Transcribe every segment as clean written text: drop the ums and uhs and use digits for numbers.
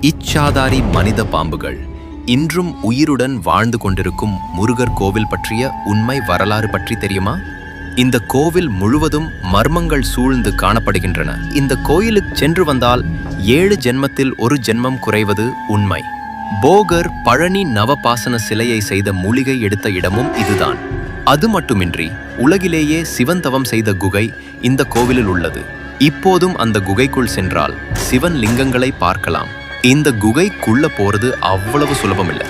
இச்சாதாரி மனித பாம்புகள் இன்றும் உயிருடன் வாழ்ந்து கொண்டிருக்கும் முருகர் கோவில் பற்றிய உண்மை வரலாறு பற்றி தெரியுமா? இந்த கோவில் முழுவதும் மர்மங்கள் சூழ்ந்து காணப்படுகின்றன. இந்த கோயிலுக்கு சென்று வந்தால் 7 ஜென்மத்தில் ஒரு ஜென்மம் குறைவது உண்மை. போகர் பழனி நவபாசன சிலையை செய்த மூலிகை எடுத்த இடமும் இதுதான். அது மட்டுமின்றி உலகிலேயே சிவன் தவம் செய்த குகை இந்த கோவிலில் உள்ளது. இப்போதும் அந்த குகைக்குள் சென்றால் சிவன் லிங்கங்களை பார்க்கலாம். இந்த குகைக்குள்ள போறது அவ்வளவு சுலபமில்லை,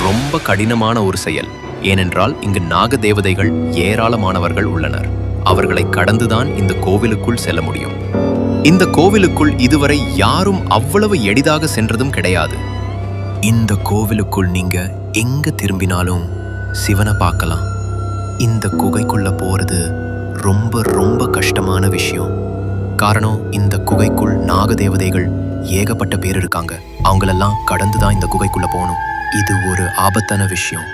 ரொம்ப கடினமான ஒரு செயல். ஏனென்றால் இங்கு நாக தேவதைகள் ஏராளமானவர்கள் உள்ளனர். அவர்களை கடந்துதான் இந்த கோவிலுக்குள் செல்ல முடியும். இந்த கோவிலுக்குள் இதுவரை யாரும் அவ்வளவு எளிதாக சென்றதும் கிடையாது. இந்த கோவிலுக்குள் நீங்க எங்க திரும்பினாலும் சிவனை பார்க்கலாம். இந்த குகைக்குள்ள போறது ரொம்ப ரொம்ப கஷ்டமான விஷயம். காரணம், இந்த குகைக்குள் நாக தேவதைகள் ஏகப்பட்ட பேர் இருக்காங்க. அவங்களெல்லாம் கடந்துதான் இந்த குகைக்குள்ள போகணும். இது ஒரு ஆபத்தான விஷயம்.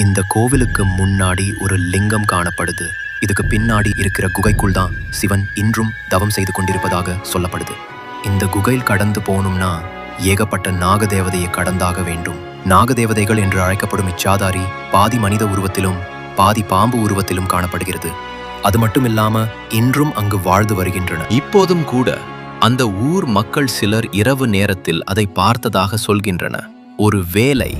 இந்த கோவிலுக்கு முன்னாடி ஒரு லிங்கம் காணப்படுது. இதுக்கு பின்னாடி இருக்கிற குகைக்குள் தான் சிவன் இன்றும் தவம் செய்து கொண்டிருப்பதாக சொல்லப்படுது. இந்த குகையில் கடந்து போகணும்னா ஏகப்பட்ட நாகதேவதையை கடந்தாக வேண்டும். நாகதேவதைகள் என்று அழைக்கப்படும் இச்சாதாரி பாதி மனித உருவத்திலும் பாதி பாம்பு உருவத்திலும் காணப்படுகிறது. அது மட்டும் இல்லாம இன்றும் அங்கு வாழ்ந்து வருகின்றன. இப்போதும் கூட அந்த ஊர் மக்கள் சிலர் இரவு நேரத்தில் அதை பார்த்ததாக சொல்கின்றன. ஒரு வேளை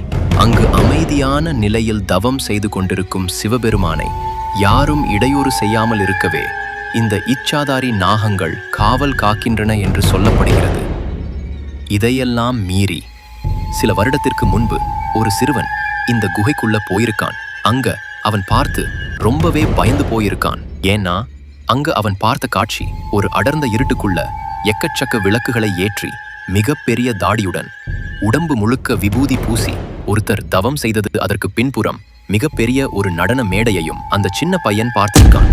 அங்கு அமைதியான நிலையில் தவம் செய்து கொண்டிருக்கும் சிவபெருமானை யாரும் இடையூறு செய்யாமல் இருக்கவே இந்த இச்சாதாரி நாகங்கள் காவல் காக்கின்றன என்று சொல்லப்படுகிறது. இதையெல்லாம் மீறி சில வருடத்திற்கு முன்பு ஒரு சிறுவன் இந்த குகைக்குள்ள போயிருக்கான். அங்க அவன் பார்த்து ரொம்பவே பயந்து போயிருக்கான். ஏன்னா அங்க அவன் பார்த்த காட்சி ஒரு அடர்ந்த இருட்டுக்குள்ள எக்கச்சக்க விளக்குகளை ஏற்றி மிகப்பெரிய தாடியுடன் உடம்பு முழுக்க விபூதி பூசி ஒருத்தர் தவம் செய்தது. அதற்கு பின்புறம் மிகப்பெரிய ஒரு நடன மேடையையும் அந்த சின்ன பையன் பார்த்திருக்கான்.